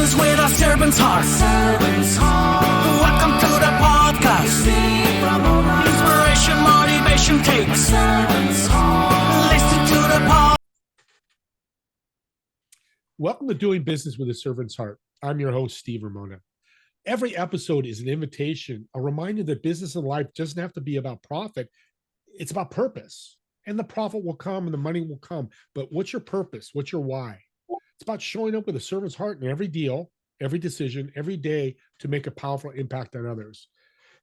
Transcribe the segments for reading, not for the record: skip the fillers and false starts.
business with a servant's heart. Welcome to the podcast. Inspiration, motivation takes. Listen to the pod. Welcome to Doing Business with a Servant's Heart. I'm your host, Steve Ramona. Every episode is an invitation, a reminder that business and life doesn't have to be about profit. It's about purpose. And the profit will come and the money will come. But what's your purpose? What's your why? It's about showing up with a servant's heart in every deal, every decision, every day to make a powerful impact on others.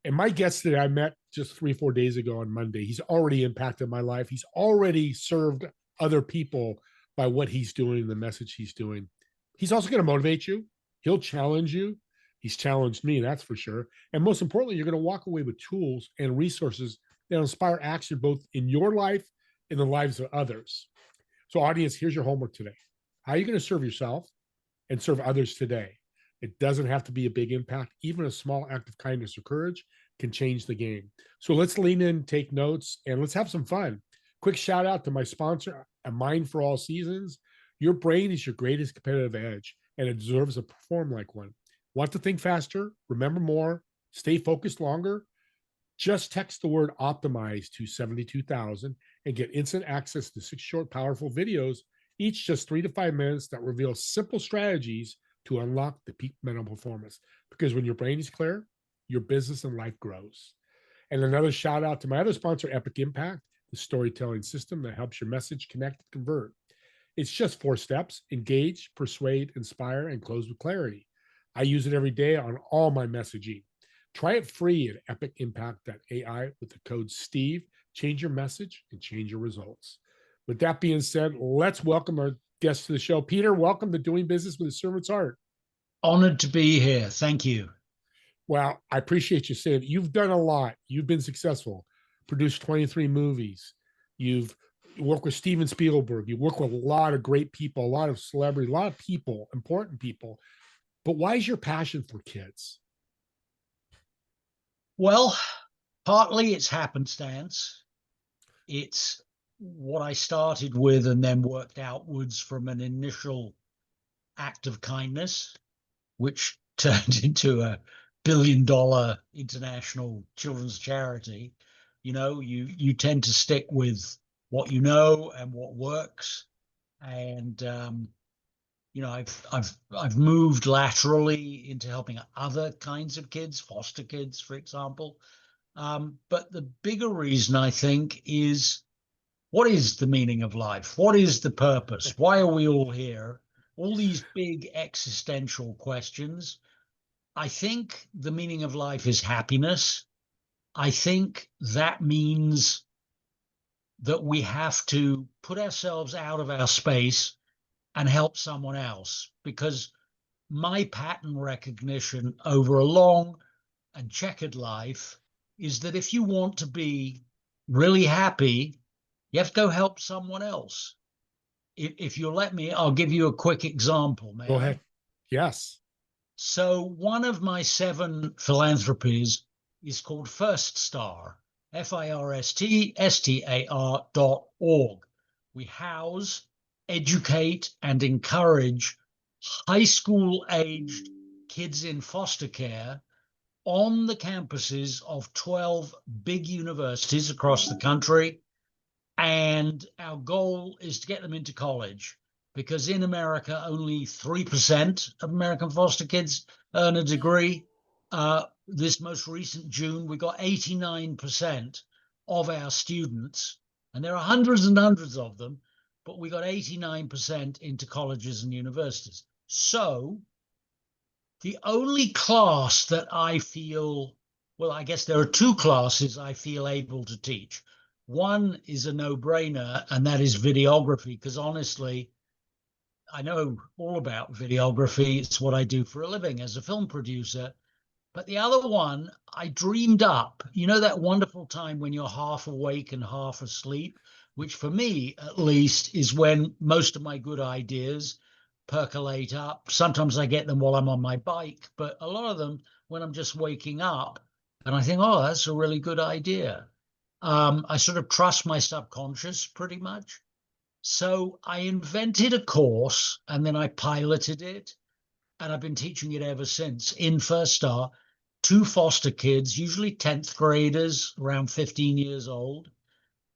And my guest today, I met just 3-4 days ago on Monday. He's already impacted my life. He's already served other people by what he's doing, the message he's doing. He's also going to motivate you. He'll challenge you. He's challenged me, that's for sure. And most importantly, you're going to walk away with tools and resources that inspire action both in your life and the lives of others. So audience, here's your homework today. How are you going to serve yourself and serve others today? It doesn't have to be a big impact. Even a small act of kindness or courage can change the game. So let's lean in, take notes, and let's have some fun. Quick shout out to my sponsor, A Mind for All Seasons. Your brain is your greatest competitive edge, and it deserves to perform like one. Want to think faster, remember more, stay focused longer? Just text the word optimize to 72,000 and get instant access to 6 short, powerful videos, each just 3 to 5 minutes, that reveal simple strategies to unlock the peak mental performance. Because when your brain is clear, your business and life grows. And another shout out to my other sponsor, Epic Impact, the storytelling system that helps your message connect and convert. It's just 4 steps: engage, persuade, inspire, and close with clarity. I use it every day on all my messaging. Try it free at epicimpact.ai with the code STEVE. Change your message and change your results. With that being said, let's welcome our guest to the show. Peter, welcome to Doing Business with a Servant's Heart. Honored to be here. Thank you. Well, I appreciate you saying it. You've done a lot. You've been successful, produced 23 movies. You've worked with Steven Spielberg. You work with a lot of great people, a lot of celebrities, a lot of people, important people. But why is your passion for kids? Well, partly it's happenstance. It's what I started with and then worked outwards from an initial act of kindness, which turned into a billion-dollar international children's charity. You know, you tend to stick with what you know and what works. And you know, I've moved laterally into helping other kinds of kids, foster kids, for example. But the bigger reason, I think, is, what is the meaning of life? What is the purpose? Why are we all here? All these big existential questions. I think the meaning of life is happiness. I think that means that we have to put ourselves out of our space and help someone else, because my pattern recognition over a long and checkered life is that if you want to be really happy, you have to go help someone else. If you'll let me, I'll give you a quick example, may I? Go ahead. Yes. So one of my 7 philanthropies is called First Star, FIRSTSTAR.org. We house, educate, and encourage high school-aged kids in foster care on the campuses of 12 big universities across the country. And our goal is to get them into college, because in America, only 3% of American foster kids earn a degree. This most recent June, we got 89% of our students, and there are hundreds and hundreds of them, but we got 89% into colleges and universities. So the only class that I feel, well, I guess there are 2 classes I feel able to teach. One is a no-brainer, and that is videography, because honestly, I know all about videography. It's what I do for a living as a film producer. But the other one, I dreamed up. You know that wonderful time when you're half awake and half asleep, which for me, at least, is when most of my good ideas percolate up. Sometimes I get them while I'm on my bike, but a lot of them when I'm just waking up and I think, oh, that's a really good idea. I sort of trust my subconscious pretty much. So I invented a course and then I piloted it. and I've been teaching it ever since. In First Star, 2 foster kids, usually 10th graders, around 15 years old.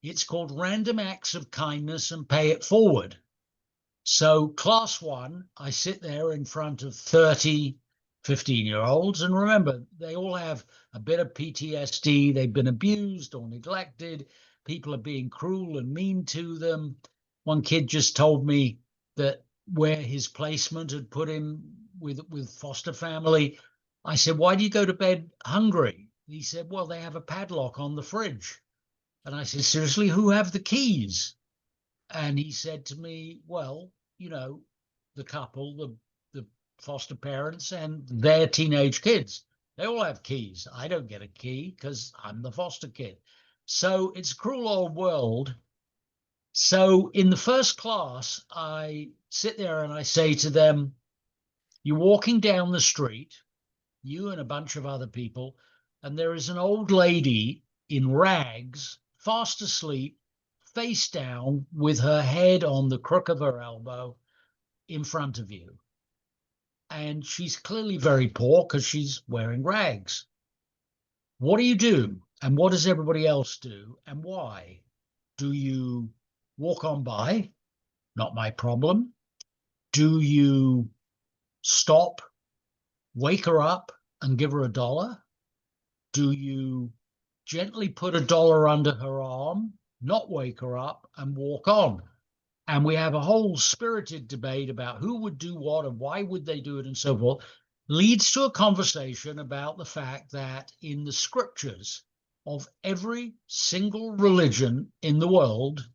It's called Random Acts of Kindness and Pay It Forward. So class 1, I sit there in front of 30 15-year-olds, and remember, they all have a bit of PTSD. They've been abused or neglected. People are being cruel and mean to them. One kid just told me that where his placement had put him with foster family, I said, why do you go to bed hungry? He said, well, they have a padlock on the fridge. And I said, seriously, who have the keys? And he said to me, well, the couple, the foster parents and their teenage kids, they all have keys. I don't get a key because I'm the foster kid. So it's a cruel old world. So in the first class, I sit there and I say to them, you're walking down the street, you and a bunch of other people, and there is an old lady in rags, fast asleep, face down, with her head on the crook of her elbow in front of you. And she's clearly very poor because she's wearing rags. What do you do? And what does everybody else do? And why? Do you walk on by? Not my problem. Do you stop, wake her up, and give her $1? Do you gently put $1 under her arm, not wake her up, and walk on? And we have a whole spirited debate about who would do what and why would they do it and so forth, leads to a conversation about the fact that in the scriptures of every single religion in the world,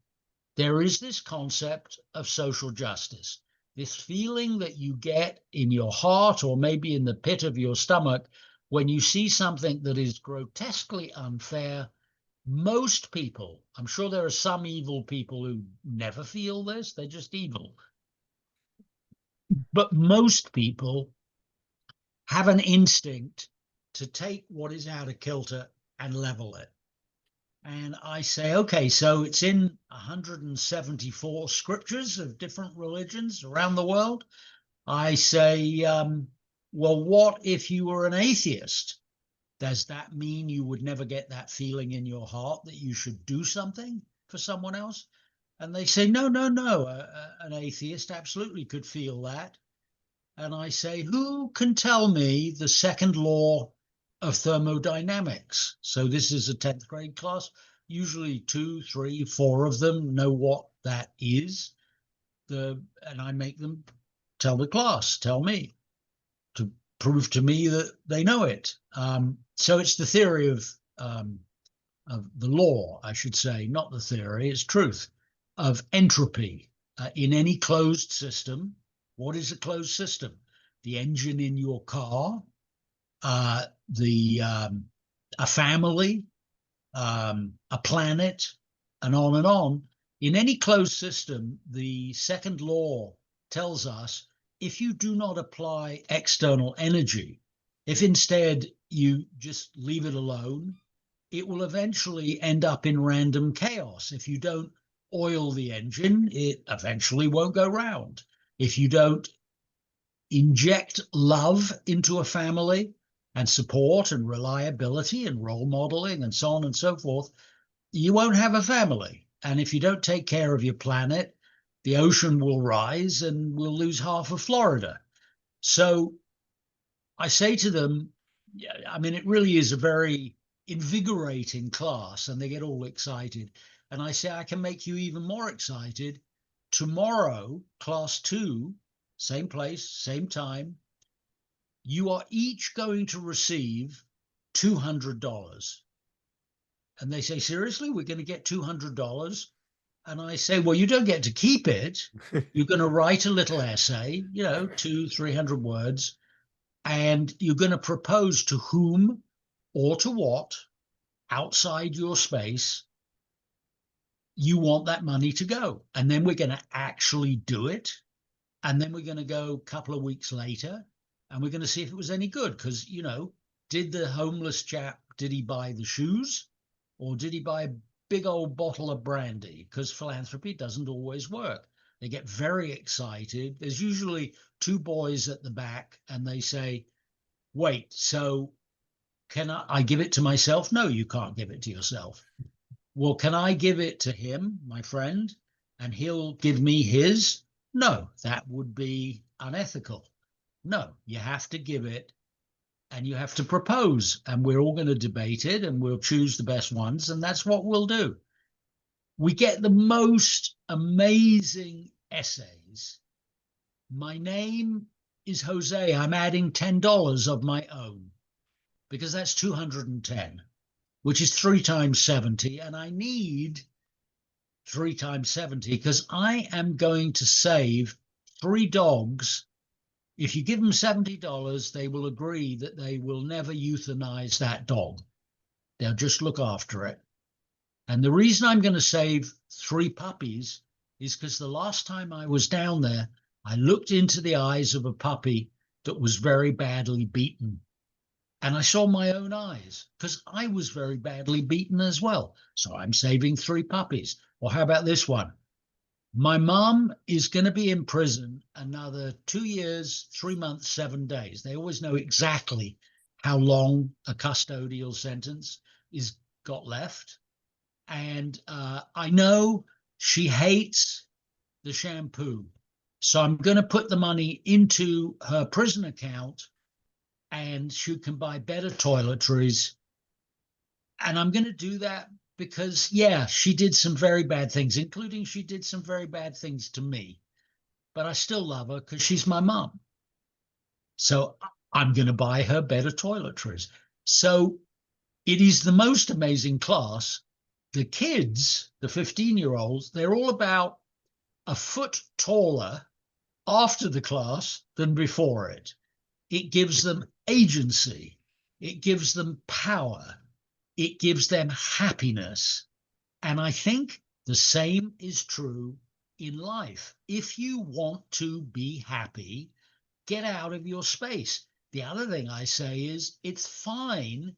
there is this concept of social justice, this feeling that you get in your heart or maybe in the pit of your stomach when you see something that is grotesquely unfair. Most people, I'm sure there are some evil people who never feel this, they're just evil. But most people have an instinct to take what is out of kilter and level it. And I say, okay, so it's in 174 scriptures of different religions around the world. I say, well, what if you were an atheist? Does that mean you would never get that feeling in your heart that you should do something for someone else? And they say, no. An atheist absolutely could feel that. And I say, who can tell me the second law of thermodynamics? So this is a 10th grade class. Usually 2, 3, 4 of them know what that is. And I make them tell the class, tell me, to prove to me that they know it. So it's the theory of the law, I should say, not the theory, it's truth, of entropy in any closed system. What is a closed system? The engine in your car, a family, a planet, and on and on. In any closed system, the second law tells us if you do not apply external energy, if instead you just leave it alone, it will eventually end up in random chaos. If you don't oil the engine, it eventually won't go round. If you don't inject love into a family and support and reliability and role modeling and so on and so forth, you won't have a family. And if you don't take care of your planet, the ocean will rise and we'll lose half of Florida. So I say to them, I mean, it really is a very invigorating class, and they get all excited. And I say, I can make you even more excited. Tomorrow, class 2, same place, same time, you are each going to receive $200. And they say, seriously, we're going to get $200? And I say, well, you don't get to keep it. You're going to write a little essay, 200-300 words, and you're going to propose to whom or to what outside your space you want that money to go. And then we're going to actually do it. And then we're going to go a couple of weeks later and we're going to see if it was any good. Because, did the homeless chap, did he buy the shoes or did he buy a big old bottle of brandy? Because philanthropy doesn't always work. They get very excited. There's usually two boys at the back, and they say, wait, so can I give it to myself? No, you can't give it to yourself. Well, can I give it to him, my friend, and he'll give me his? No, that would be unethical. No, you have to give it and you have to propose, and we're all going to debate it and we'll choose the best ones, and that's what we'll do. We get the most amazing essays. My name is Jose. I'm adding $10 of my own because that's 210, which is 3 times 70. And I need 3 times 70 because I am going to save 3 dogs. If you give them $70, they will agree that they will never euthanize that dog. They'll just look after it. And the reason I'm going to save 3 puppies is because the last time I was down there, I looked into the eyes of a puppy that was very badly beaten. And I saw my own eyes because I was very badly beaten as well. So I'm saving 3 puppies. Or how about this one? My mom is going to be in prison another 2 years, 3 months, 7 days. They always know exactly how long a custodial sentence is got left. And I know she hates the shampoo. So I'm going to put the money into her prison account and she can buy better toiletries. And I'm going to do that because, yeah, she did some very bad things, including she did some very bad things to me. But I still love her because she's my mom. So I'm going to buy her better toiletries. So it is the most amazing class. The kids, the 15-year-olds, they're all about a foot taller after the class than before it. It gives them agency. It gives them power. It gives them happiness. And I think the same is true in life. If you want to be happy, get out of your space. The other thing I say is it's fine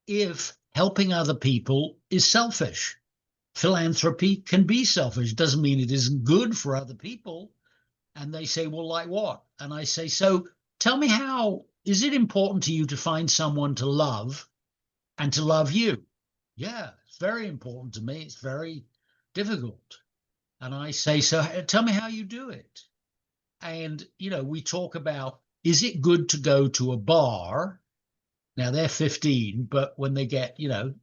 if helping other people is selfish. Philanthropy can be selfish. Doesn't mean it isn't good for other people. And they say, well, like what? And I say, so tell me, how is it important to you to find someone to love and to love you? Yeah, it's very important to me. It's very difficult. And I say, so tell me how you do it. And, we talk about, is it good to go to a bar? Now they're 15, but when they get, a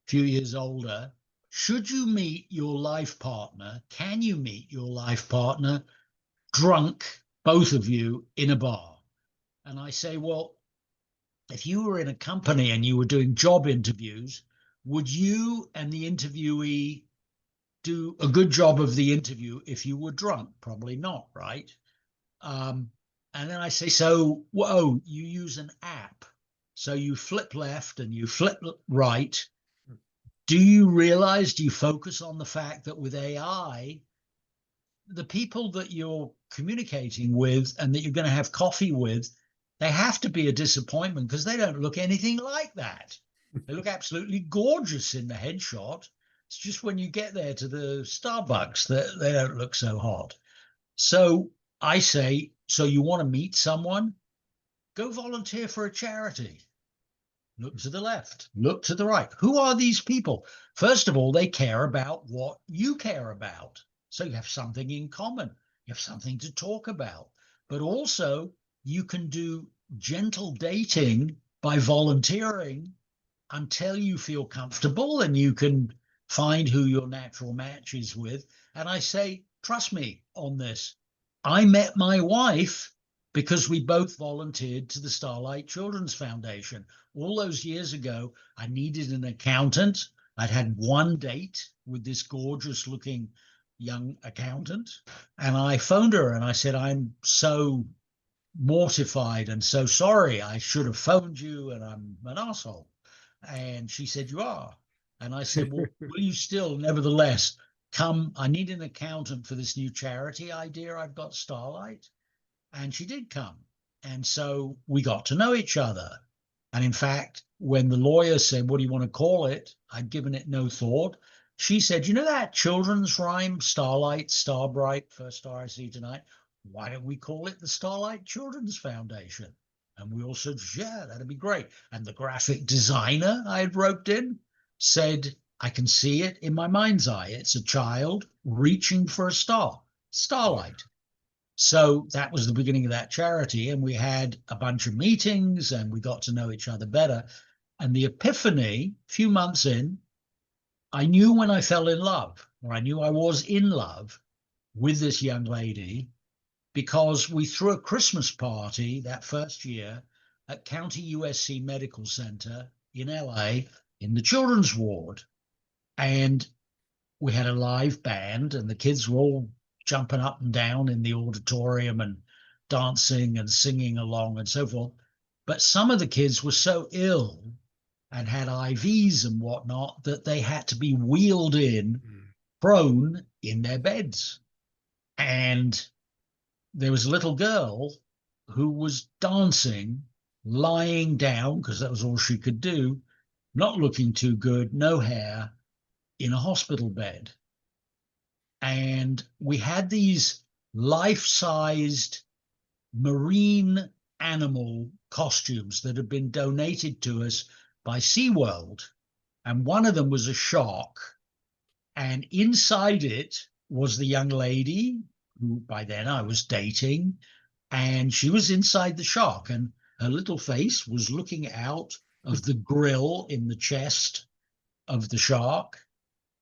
few years older, should you meet your life partner? Can you meet your life partner drunk, both of you, in a bar? And I say, well, if you were in a company and you were doing job interviews, would you and the interviewee do a good job of the interview if you were drunk? Probably not, right? And then I say, so, whoa, you use an app. So you flip left and you flip right. Do you focus on the fact that with AI, the people that you're communicating with and that you're going to have coffee with, they have to be a disappointment because they don't look anything like that. They look absolutely gorgeous in the headshot. It's just when you get there to the Starbucks that they don't look so hot. So I say, so you want to meet someone? Go volunteer for a charity. Look to the left, look to the right. Who are these people? First of all, they care about what you care about. So you have something in common. You have something to talk about. But also, you can do gentle dating by volunteering until you feel comfortable and you can find who your natural match is with. And I say, trust me on this. I met my wife because we both volunteered to the Starlight Children's Foundation. All those years ago, I needed an accountant. I'd had one date with this gorgeous looking young accountant. And I phoned her and I said, I'm so mortified and so sorry. I should have phoned you and I'm an asshole. And she said, you are. And I said, well, will you still nevertheless come? I need an accountant for this new charity idea I've got, Starlight. And she did come. And so we got to know each other. And in fact, when the lawyer said, what do you want to call it? I'd given it no thought. she said, you know that children's rhyme, Starlight, Star Bright, first star I see tonight? Why don't we call it the Starlight Children's Foundation? And we all said, yeah, that'd be great. And the graphic designer I had roped in said, I can see it in my mind's eye. It's a child reaching for a star, starlight. So that was the beginning of that charity. And we had a bunch of meetings and we got to know each other better. And the epiphany, a few months in, I knew when I fell in love, or I knew I was in love with this young lady, because we threw a Christmas party that first year at County USC Medical Center in LA in the children's ward. And we had a live band, and the kids were all jumping up and down in the auditorium and dancing and singing along and so forth. But some of the kids were so ill and had IVs and whatnot that they had to be wheeled in, prone in their beds. And there was a little girl who was dancing, lying down, because that was all she could do, not looking too good, no hair, in a hospital bed. And we had these life-sized marine animal costumes that had been donated to us by SeaWorld. And one of them was a shark. And inside it was the young lady who by then I was dating. And she was inside the shark. And her little face was looking out of the grill in the chest of the shark.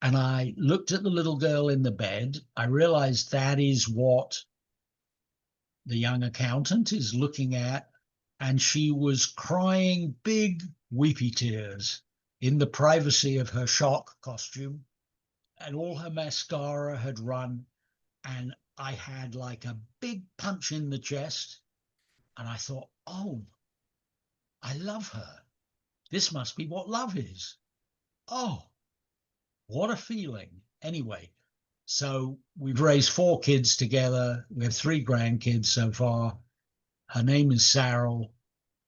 And I looked at the little girl in the bed. I realized that is what the young accountant is looking at. And she was crying big, weepy tears in the privacy of her shark costume. And all her mascara had run. And I had like a big punch in the chest. And I thought, oh, I love her. This must be what love is. Oh, what a feeling. Anyway, so we've raised 4 kids together. We have 3 grandkids so far. Her name is Sarah.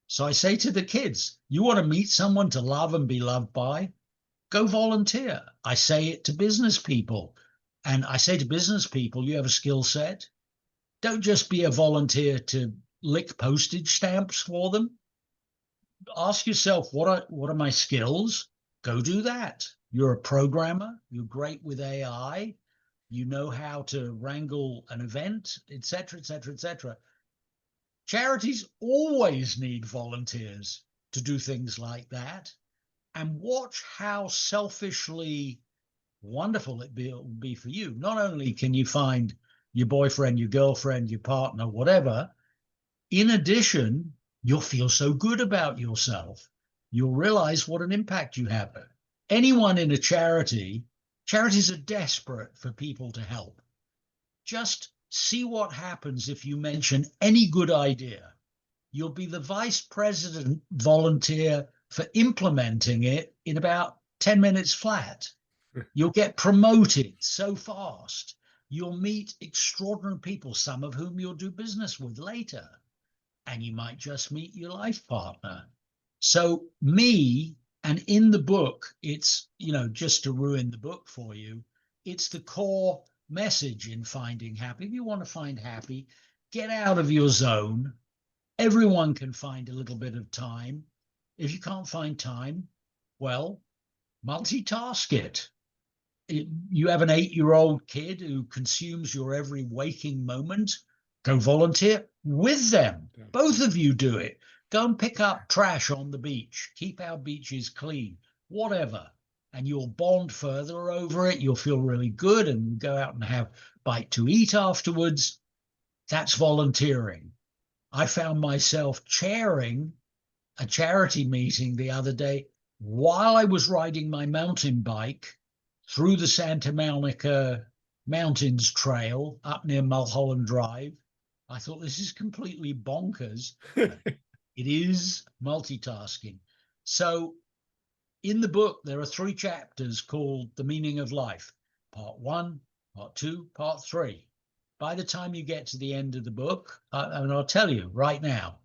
So I say to the kids, you want to meet someone to love and be loved by? Go volunteer. I say it to business people. And I say to business people, you have a skill set. Don't just be a volunteer to lick postage stamps for them. Ask yourself, what are my skills? Go do that. You're a programmer. You're great with AI. You know how to wrangle an event, etc., etc., etc. Charities always need volunteers to do things like that. And watch how selfishly wonderful it will be for you. Not only can you find your boyfriend, your girlfriend, your partner, whatever, in addition, you'll feel so good about yourself. You'll realize what an impact you have. Anyone in a charity, charities are desperate for people to help. Just see what happens if you mention any good idea. You'll be the vice president volunteer for implementing it in about 10 minutes flat. You'll get promoted so fast. You'll meet extraordinary people, some of whom you'll do business with later. And you might just meet your life partner. So me, and in the book, it's, just to ruin the book for you, it's the core message in finding happy. If you want to find happy, get out of your zone. Everyone can find a little bit of time. If you can't find time, well, multitask it. You have an 8-year-old kid who consumes your every waking moment, go volunteer with them. Yeah. Both of you do it. Go and pick up trash on the beach. Keep our beaches clean, whatever. And you'll bond further over it. You'll feel really good and go out and have bite to eat afterwards. That's volunteering. I found myself chairing a charity meeting the other day while I was riding my mountain bike through the Santa Monica Mountains Trail up near Mulholland Drive. I thought, this is completely bonkers. It is multitasking. So in the book, there are 3 chapters called The Meaning of Life. Part 1, Part 2, Part 3. By the time you get to the end of the book, and I'll tell you right now,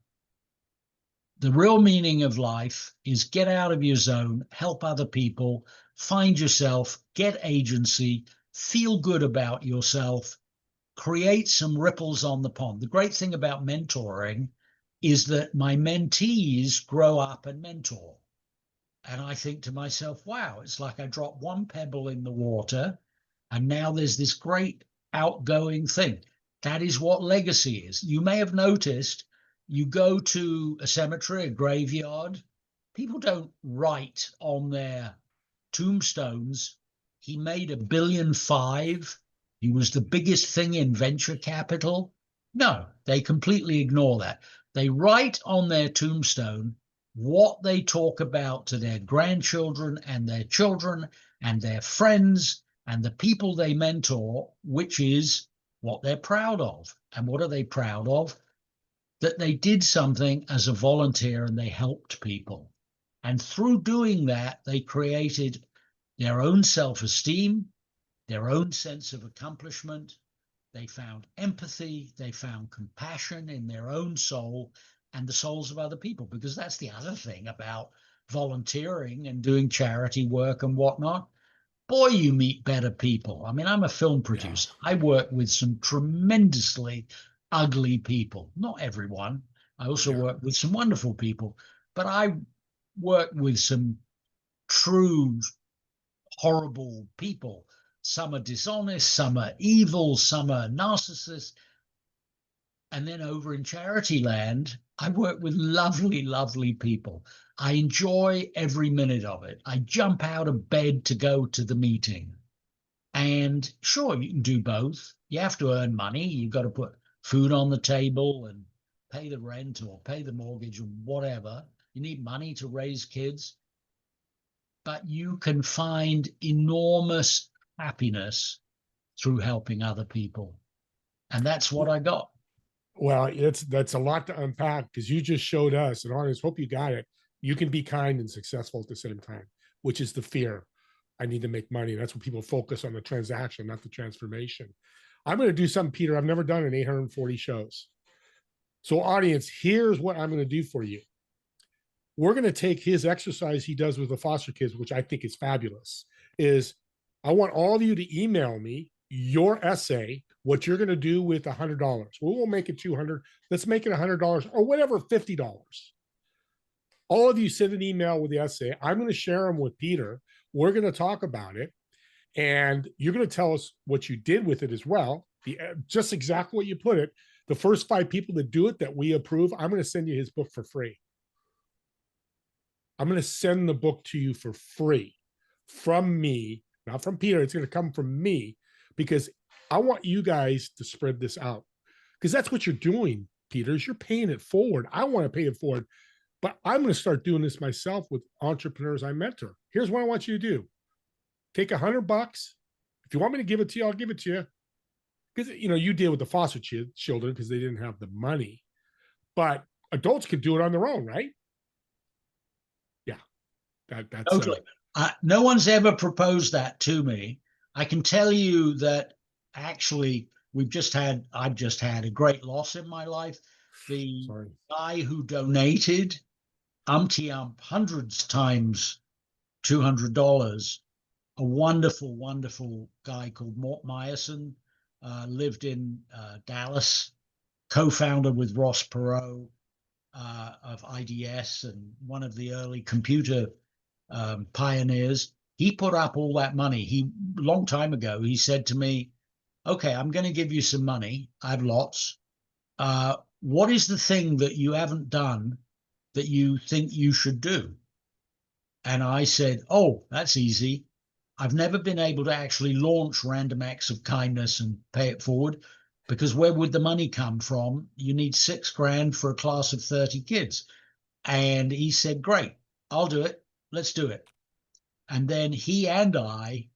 The real meaning of life is get out of your zone, help other people, find yourself, get agency, feel good about yourself, create some ripples on the pond. The great thing about mentoring is that my mentees grow up and mentor. And I think to myself, wow, it's like I dropped one pebble in the water and now there's this great outgoing thing. That is what legacy is. You may have noticed you go to a cemetery, a graveyard, people don't write on their tombstones, he made $1.5 billion. He was the biggest thing in venture capital. No, they completely ignore that. They write on their tombstone what they talk about to their grandchildren and their children and their friends and the people they mentor, which is what they're proud of. And what are they proud of? That they did something as a volunteer and they helped people. And through doing that, they created their own self-esteem, their own sense of accomplishment. They found empathy, they found compassion in their own soul and the souls of other people, because that's the other thing about volunteering and doing charity work and whatnot. Boy, you meet better people. I mean, I'm a film producer. I work with some tremendously ugly people. Not everyone. I also work with some wonderful people, but I work with some true horrible people. Some are dishonest, some are evil, some are narcissists. And then over in charity land, I work with lovely, lovely people. I enjoy every minute of it. I jump out of bed to go to the meeting. And sure, you can do both. You have to earn money. You've got to put food on the table and pay the rent or pay the mortgage or whatever. You need money to raise kids. But you can find enormous happiness through helping other people. And that's what I got. Well, that's a lot to unpack because you just showed us, and I just hope you got it. You can be kind and successful at the same time, which is the fear. I need to make money. That's when people focus on the transaction, not the transformation. I'm going to do something, Peter, I've never done in 840 shows. So, audience, here's what I'm going to do for you. We're going to take his exercise he does with the foster kids, which I think is fabulous. Is I want all of you to email me your essay, what you're going to do with $100. We won't make it 200. Let's make it $100 or whatever, $50. All of you send an email with the essay. I'm going to share them with Peter. We're going to talk about it. And you're going to tell us what you did with it as well. Just exactly what you put it. The first 5 people that do it that we approve, I'm going to send you his book for free. I'm going to send the book to you for free from me, not from Peter. It's going to come from me because I want you guys to spread this out because that's what you're doing, Peter, is you're paying it forward. I want to pay it forward, but I'm going to start doing this myself with entrepreneurs I mentor. Here's what I want you to do. Take $100. If you want me to give it to you, I'll give it to you. Because, you deal with the foster children because they didn't have the money, but adults could do it on their own, right? That's totally. No one's ever proposed that to me. I can tell you that actually I've just had a great loss in my life. The guy who donated hundreds times $200, a wonderful, wonderful guy called Mort Meyerson, lived in Dallas, co-founder with Ross Perot of IDS and one of the early computer pioneers. He put up all that money. Long time ago, he said to me, okay, I'm going to give you some money. I have lots. What is the thing that you haven't done that you think you should do? And I said, oh, that's easy. I've never been able to actually launch random acts of kindness and pay it forward because where would the money come from? You need $6,000 for a class of 30 kids. And he said, great, I'll do it. Let's do it. And then he and I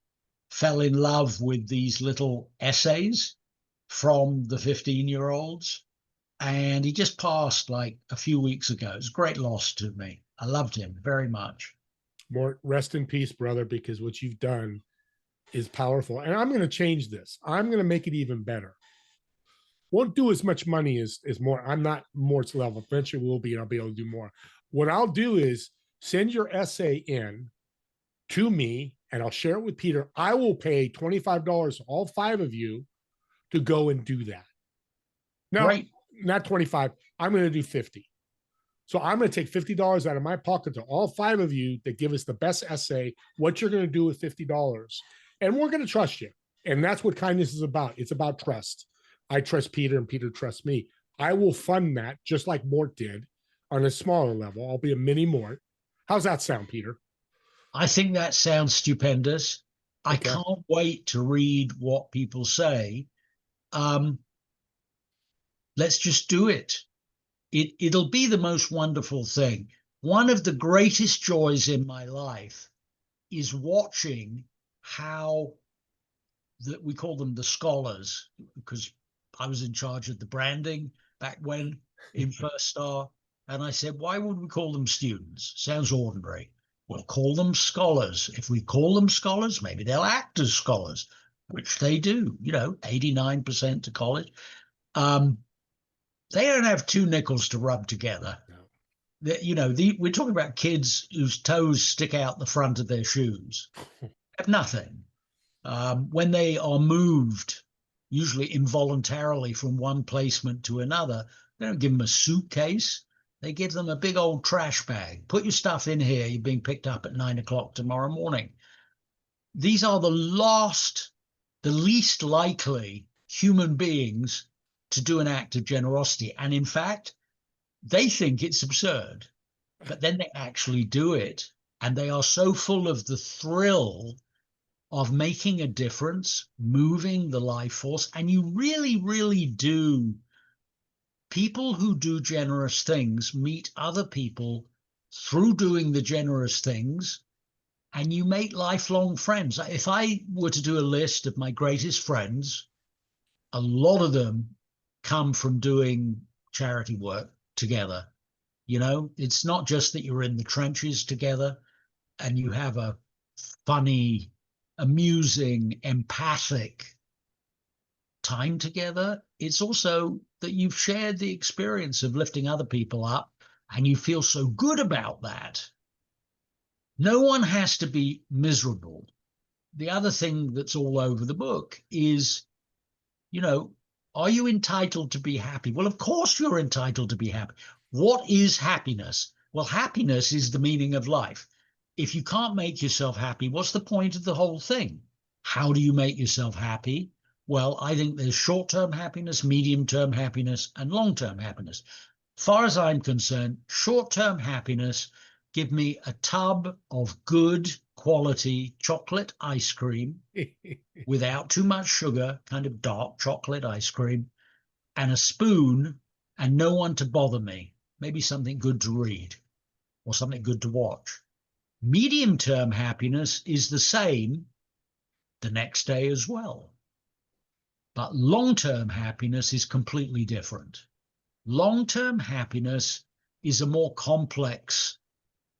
fell in love with these little essays from the 15-year-olds. And he just passed like a few weeks ago. It's a great loss to me. I loved him very much. Mort, rest in peace, brother, because what you've done is powerful. And I'm going to change this. I'm going to make it even better. won't do as much money as more. I'm not Mort's level. Eventually we'll be, and I'll be able to do more. What I'll do is send your essay in to me and I'll share it with Peter. I will pay $25, all 5 of you, to go and do that. No, Right. not 25. I'm going to do 50. So I'm going to take $50 out of my pocket to all 5 of you that give us the best essay, what you're going to do with $50. And we're going to trust you. And that's what kindness is about. It's about trust. I trust Peter and Peter trusts me. I will fund that just like Mort did on a smaller level. I'll be a mini Mort. How's that sound, Peter? I think that sounds stupendous. I Okay. can't wait to read what people say. Let's just do it. It'll be the most wonderful thing. One of the greatest joys in my life is watching how we call them the scholars, because I was in charge of the branding back when in First Star. And I said, why would we call them students? Sounds ordinary. We'll call them scholars. If we call them scholars, maybe they'll act as scholars, which they do, 89% to college. They don't have 2 nickels to rub together. No. We're talking about kids whose toes stick out the front of their shoes. Have nothing. When they are moved, usually involuntarily from one placement to another, they don't give them a suitcase. They give them a big old trash bag. Put your stuff in here. You're being picked up at 9 o'clock tomorrow morning. These are the least likely human beings to do an act of generosity. And in fact, they think it's absurd, but then they actually do it. And they are so full of the thrill of making a difference, moving the life force. And you really, really do. People who do generous things meet other people through doing the generous things, and you make lifelong friends. If I were to do a list of my greatest friends, a lot of them come from doing charity work together. It's not just that you're in the trenches together and you have a funny, amusing, empathic time together. It's also that you've shared the experience of lifting other people up and you feel so good about that. No one has to be miserable. The other thing that's all over the book is, are you entitled to be happy? Well, of course you're entitled to be happy. What is happiness? Well, happiness is the meaning of life. If you can't make yourself happy, what's the point of the whole thing? How do you make yourself happy? Well, I think there's short-term happiness, medium-term happiness, and long-term happiness. As far as I'm concerned, short-term happiness, give me a tub of good quality chocolate ice cream without too much sugar, kind of dark chocolate ice cream, and a spoon and no one to bother me. Maybe something good to read or something good to watch. Medium-term happiness is the same the next day as well. But long-term happiness is completely different. Long-term happiness is a more complex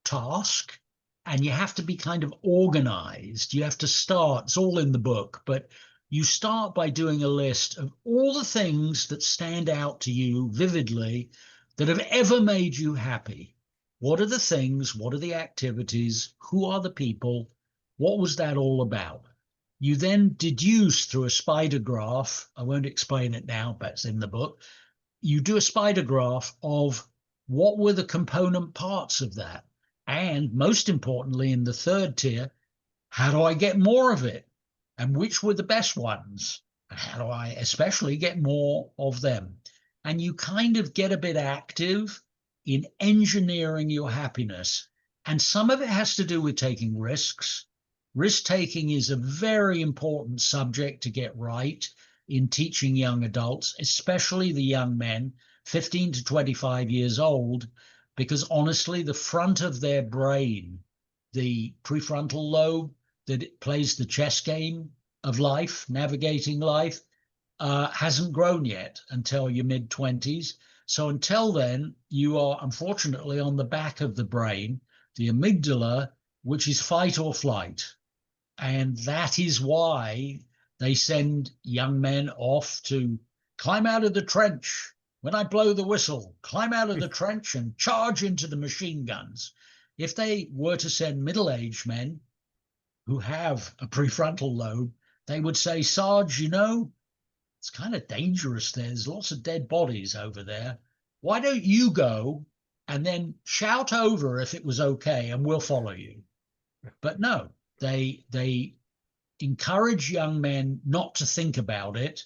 task, and you have to be kind of organized. You have to start, it's all in the book, but you start by doing a list of all the things that stand out to you vividly that have ever made you happy. What are the things? What are the activities? Who are the people? What was that all about? You then deduce through a spider graph, I won't explain it now, but it's in the book. You do a spider graph of what were the component parts of that. And most importantly, in the third tier, how do I get more of it? And which were the best ones? And how do I especially get more of them? And you kind of get a bit active in engineering your happiness. And some of it has to do with taking risks. Risk-taking is a very important subject to get right in teaching young adults, especially the young men, 15 to 25 years old, because honestly, the front of their brain, the prefrontal lobe that plays the chess game of life, navigating life, hasn't grown yet until your mid-20s. So until then, you are unfortunately on the back of the brain, the amygdala, which is fight or flight. And that is why they send young men off to climb out of the trench. When I blow the whistle, climb out of the trench and charge into the machine guns. If they were to send middle-aged men who have a prefrontal lobe, they would say, Sarge, you know, it's kind of dangerous. There's lots of dead bodies over there. Why don't you go and then shout over if it was okay and we'll follow you? But no, they encourage young men not to think about it.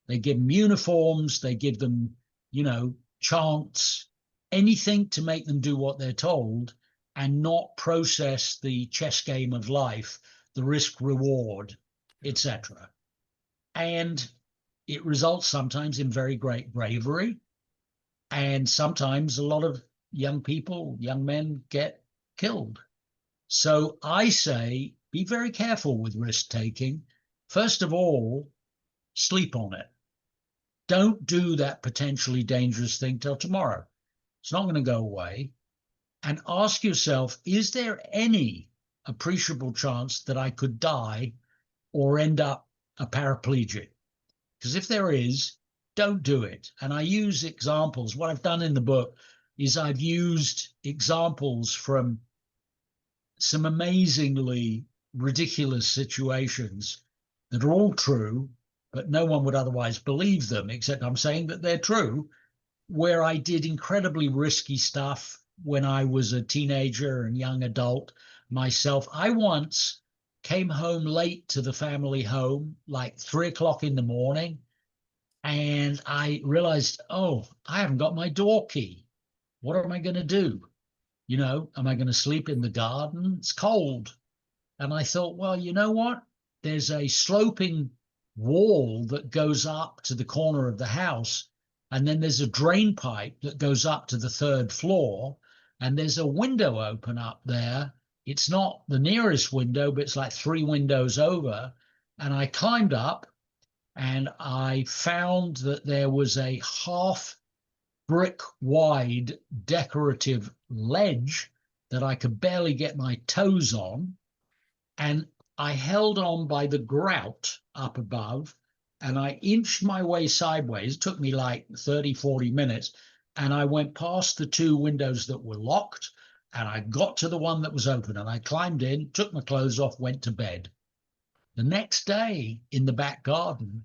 They give them uniforms, they give them, you know, chants, anything to make them do what they're told and not process the chess game of life, the risk reward, etc. And it results sometimes in very great bravery. And sometimes a lot of young people, young men get killed. So I say, be very careful with risk taking. First of all, sleep on it. Don't do that potentially dangerous thing till tomorrow. It's not going to go away. And ask yourself, is there any appreciable chance that I could die or end up a paraplegic? Because if there is, don't do it. And I use examples. What I've done in the book is I've used examples from some amazingly ridiculous situations that are all true, but no one would otherwise believe them, except I'm saying that they're true, where I did incredibly risky stuff when I was a teenager and young adult myself. I once came home late to the family home, like 3 o'clock in the morning, and I realized, oh, I haven't got my door key. What am I going to do? You know, am I going to sleep in the garden? It's cold. And I thought, well, you know what? There's a sloping wall that goes up to the corner of the house. And then there's a drain pipe that goes up to the 3rd floor. And there's a window open up there. It's not the nearest window, but it's like 3 windows over. And I climbed up and I found that there was a half brick wide decorative ledge that I could barely get my toes on. And I held on by the grout up above and I inched my way sideways. It took me like 30, 40 minutes. And I went past the 2 windows that were locked and I got to the one that was open and I climbed in, took my clothes off, went to bed. The next day in the back garden,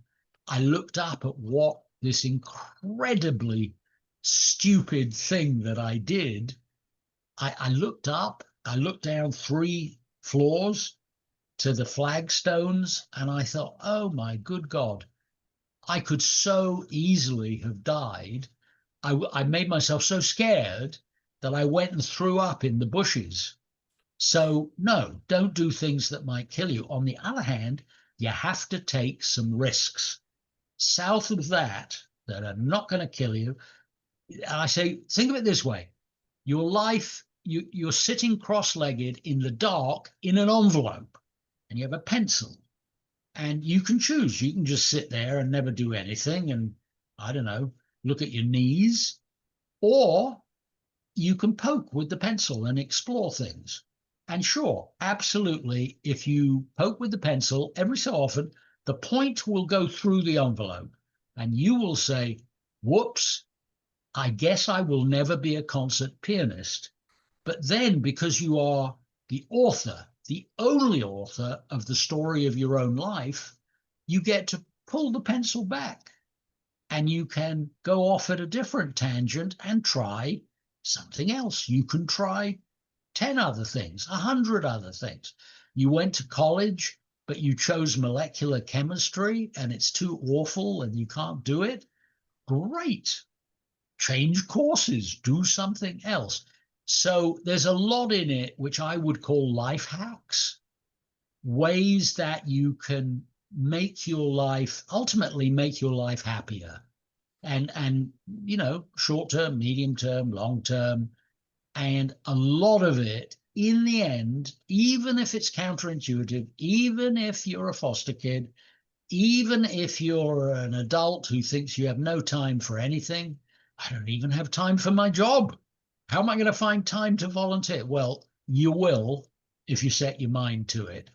I looked up at what this incredibly stupid thing that I did. I looked up, I looked down 3 floors to the flagstones, and I thought, oh my good God, I could so easily have died. I made myself so scared that I went and threw up in the bushes. So no, don't do things that might kill you. On the other hand, you have to take some risks. South of that are not going to kill you. I say, think of it this way. Your life, you're sitting cross-legged in the dark in an envelope, and you have a pencil. And you can choose. You can just sit there and never do anything and, I don't know, look at your knees. Or you can poke with the pencil and explore things. And sure, absolutely, if you poke with the pencil every so often, the point will go through the envelope and you will say, whoops, I guess I will never be a concert pianist. But then because you are the author, the only author of the story of your own life, you get to pull the pencil back and you can go off at a different tangent and try something else. You can try 10 other things, 100 other things. You went to college, but you chose molecular chemistry and it's too awful and you can't do it. Great. Change courses, do something else. So there's a lot in it which I would call life hacks, ways that you can make your life, ultimately make your life happier. And you know, short term, medium term, long term. And a lot of it, in the end, even if it's counterintuitive, even if you're a foster kid, even if you're an adult who thinks you have no time for anything, I don't even have time for my job. How am I going to find time to volunteer? Well, you will if you set your mind to it.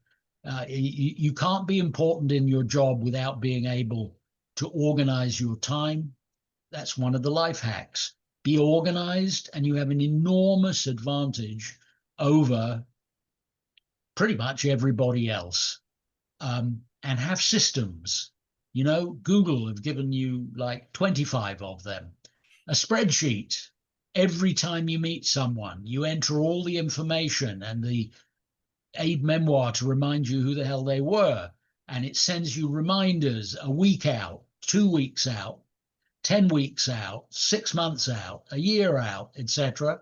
You can't be important in your job without being able to organize your time. That's one of the life hacks. Be organized, and you have an enormous advantage over pretty much everybody else. And have systems. You know, Google have given you like 25 of them. A spreadsheet. Every time you meet someone, you enter all the information and the aid memoir to remind you who the hell they were. And it sends you reminders a week out, 2 weeks out, 10 weeks out, 6 months out, a year out, etc.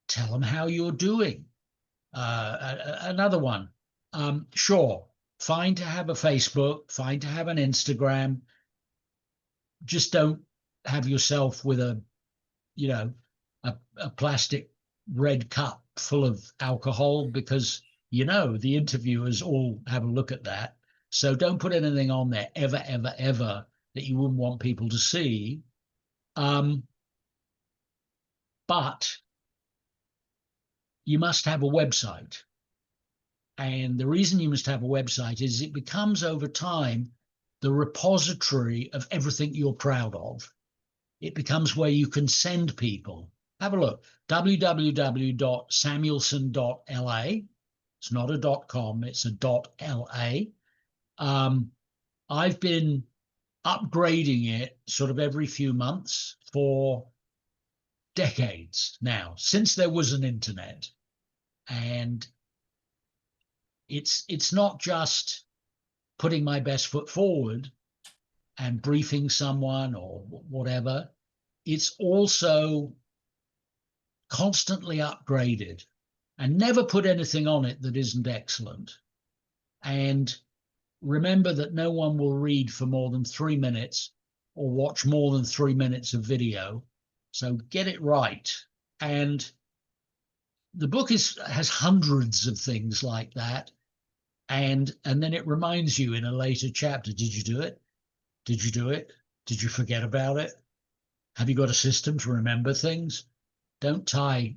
Tell them how you're doing. Another one. Sure, fine to have a Facebook, fine to have an Instagram. Just don't have yourself with a plastic red cup full of alcohol, because the interviewers all have a look at that. So don't put anything on there ever, ever, ever that you wouldn't want people to see. But you must have a website. And the reason you must have a website is it becomes over time the repository of everything you're proud of. It becomes where you can send people. Have a look, www.samuelson.la. It's not a .com, it's a .la. I've been upgrading it sort of every few months for decades now, since there was an internet. And it's not just putting my best foot forward and briefing someone or whatever. It's also constantly upgraded, and never put anything on it that isn't excellent. And remember that no one will read for more than 3 minutes or watch more than 3 minutes of video. So get it right. And the book has hundreds of things like that. And then it reminds you in a later chapter, did you do it? Did you do it? Did you forget about it? Have you got a system to remember things? Don't tie,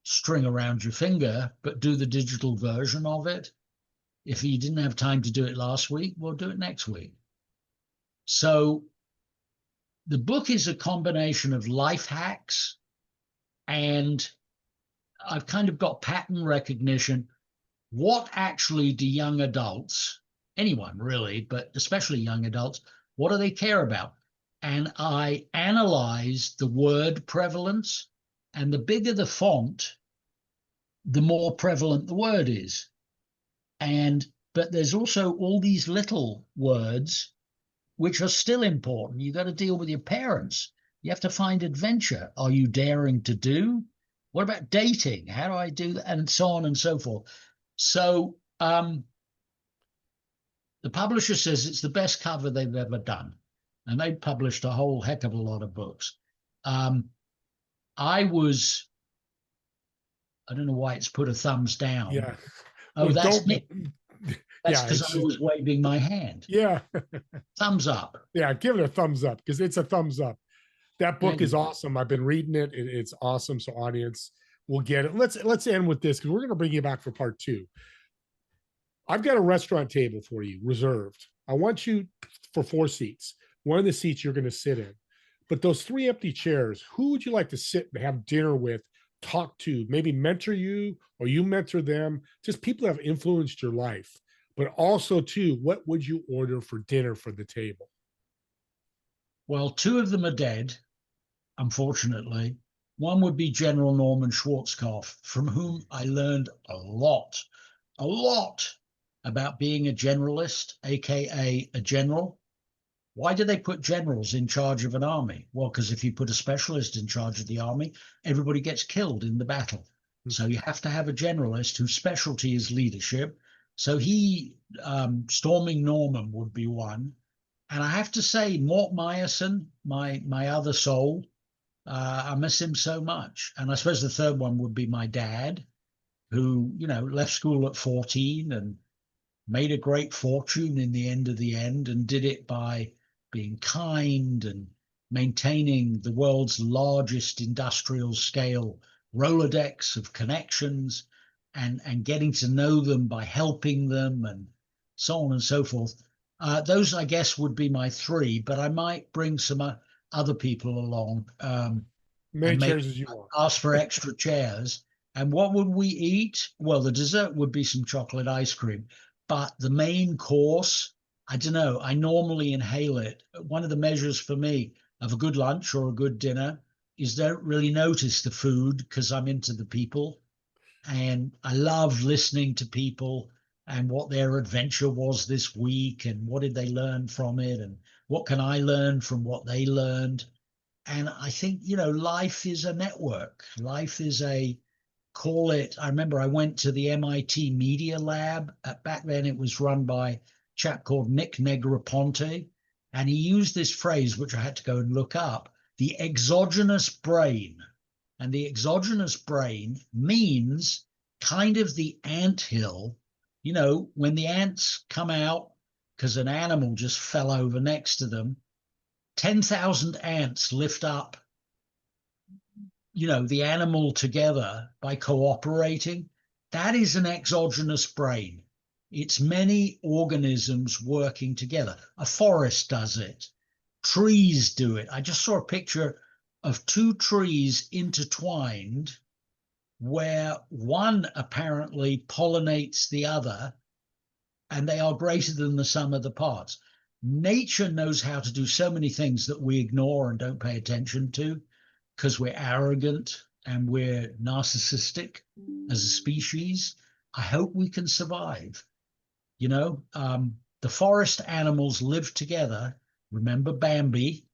string around your finger, but do the digital version of it. If you didn't have time to do it last week, we'll do it next week. So the book is a combination of life hacks, and I've kind of got pattern recognition. What actually do young adults, anyone really, but especially young adults, what do they care about? And I analyze the word prevalence, and the bigger the font, the more prevalent the word is. But there's also all these little words which are still important. You've got to deal with your parents. You have to find adventure. Are you daring to do? What about dating? How do I do that? And so on and so forth. So the publisher says it's the best cover they've ever done. And they published a whole heck of a lot of books. I don't know why it's put a thumbs down. Yeah. Oh, Well, that's me. That's yeah, because I was waving my hand. Yeah. Thumbs up. Yeah, give it a thumbs up, because it's a thumbs up. That book is awesome. I've been reading it. It's awesome. So audience will get it. Let's end with this, because we're going to bring you back for part 2. I've got a restaurant table for you reserved. I want you for 4 seats. One of the seats you're going to sit in. But those 3 empty chairs, who would you like to sit and have dinner with, talk to, maybe mentor you, or you mentor them? Just people that have influenced your life. But also, too, what would you order for dinner for the table? Well, 2 of them are dead, unfortunately. One would be General Norman Schwarzkopf, from whom I learned a lot about being a generalist, aka a general. Why do they put generals in charge of an army? Well, because if you put a specialist in charge of the army, everybody gets killed in the battle. So you have to have a generalist whose specialty is leadership. So storming Norman would be one. And I have to say, Mort Meyerson, my other soul, I miss him so much. And I suppose the third one would be my dad, who, left school at 14 and made a great fortune in the end and did it by being kind and maintaining the world's largest industrial scale Rolodex of connections and getting to know them by helping them and so on and so forth. Those, I guess, would be my three, but I might bring some other people along, Many and maybe chairs as you want. ask for extra chairs. And what would we eat? Well, the dessert would be some chocolate ice cream, but the main course, I don't know. I normally inhale it. One of the measures for me of a good lunch or a good dinner is don't really notice the food because I'm into the people. And I love listening to people and what their adventure was this week and what did they learn from it and what can I learn from what they learned. And I think, life is a network. Life is call it, I remember I went to the MIT Media Lab. Back then it was run by a chap called Nick Negroponte. And he used this phrase, which I had to go and look up, the exogenous brain. And the exogenous brain means kind of the anthill, when the ants come out because an animal just fell over next to them, 10,000 ants lift up, the animal together by cooperating. That is an exogenous brain. It's many organisms working together. A forest does it. Trees do it. I just saw a picture of two trees intertwined where one apparently pollinates the other, and they are greater than the sum of the parts. Nature knows how to do so many things that we ignore and don't pay attention to because we're arrogant and we're narcissistic as a species. I hope we can survive. The forest animals live together. Remember Bambi?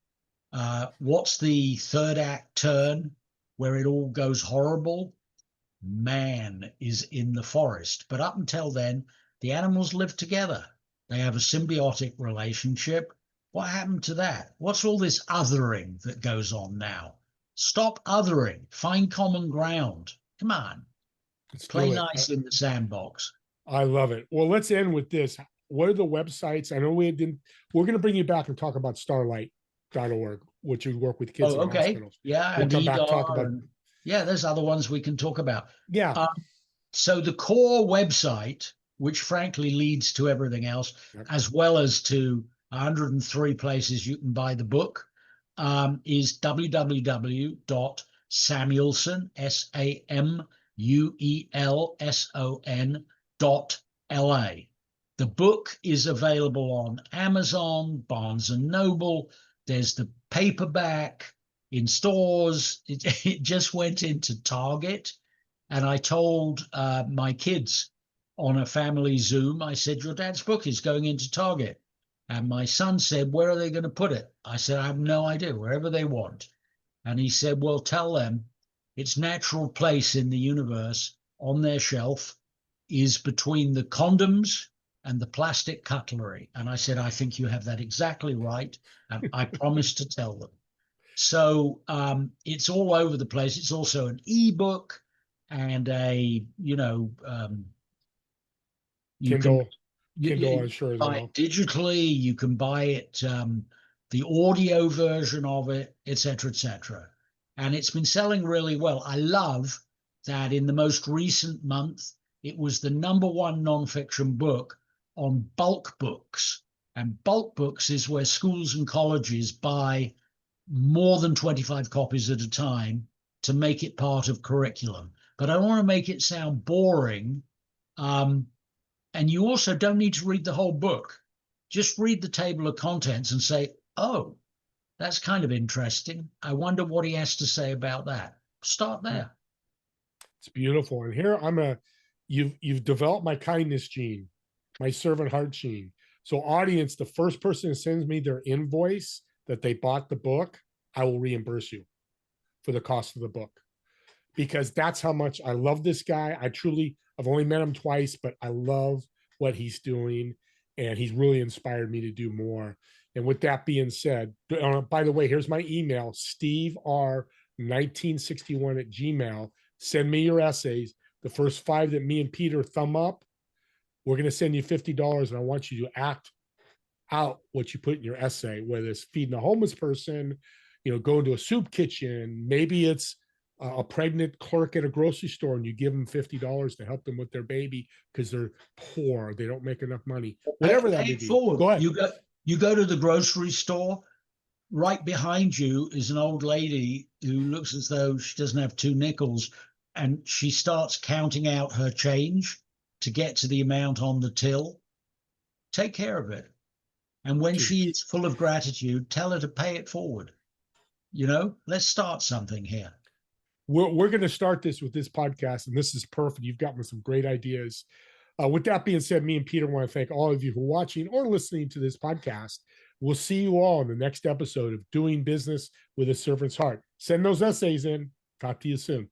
What's the third act turn where it all goes horrible? Man is in the forest. But up until then, the animals live together. They have a symbiotic relationship. What happened to that? What's all this othering that goes on now? Stop othering. Find common ground. Come on. Let's Play do it. nice in the sandbox. I love it. Well, let's end with this. What are the websites? I know we're going to bring you back and talk about starlight.org, which you work with kids Oh, in okay. hospitals. Yeah, We'll come back, talk Avigar about, yeah, there's other ones we can talk about. yeah. So the core website, which frankly leads to everything else, Yep. as well as to 103 places you can buy the book, is www.samuelson, SAMUELSON.LA. The book is available on Amazon, Barnes and Noble. There's the paperback in stores. It just went into Target. And I told my kids on a family Zoom, I said, your dad's book is going into Target. And my son said, where are they going to put it? I said, I have no idea, wherever they want. And he said, well, tell them its natural place in the universe on their shelf is between the condoms and the plastic cutlery. And I said, I think you have that exactly right. And I promised to tell them. So it's all over the place. It's also an ebook and you Kindle, can Kindle, I'm sure as buy well. it digitally. You can buy it, the audio version of it, etc. And it's been selling really well. I love that in the most recent month, it was the #1 nonfiction book on bulk books. And bulk books is where schools and colleges buy more than 25 copies at a time to make it part of curriculum. But I don't want to make it sound boring. And you also don't need to read the whole book. Just read the table of contents and say, oh, that's kind of interesting. I wonder what he has to say about that. Start there. It's beautiful. And here you've developed my kindness gene, my servant heart gene. So audience, the first person who sends me their invoice that they bought the book, I will reimburse you for the cost of the book, because that's how much I love this guy. I've only met him twice, but I love what he's doing, and he's really inspired me to do more. And with that being said, by the way, here's my email, stevr1961@gmail. Send me your essays. The first 5 that me and Peter thumb up, we're going to send you $50, and I want you to act out what you put in your essay, whether it's feeding a homeless person, going to a soup kitchen, maybe it's a pregnant clerk at a grocery store and you give them $50 to help them with their baby because they're poor, they don't make enough money, whatever that Pay may it be. forward. Go ahead. You go to the grocery store. Right behind you is an old lady who looks as though she doesn't have 2 nickels, and she starts counting out her change to get to the amount on the till. Take care of it. And when she is full of gratitude, tell her to pay it forward. Let's start something here. We're going to start this with this podcast, and this is perfect. You've got me some great ideas. With that being said, me and Peter want to thank all of you who are watching or listening to this podcast. We'll see you all in the next episode of Doing Business with a Servant's Heart. Send those essays in. Talk to you soon.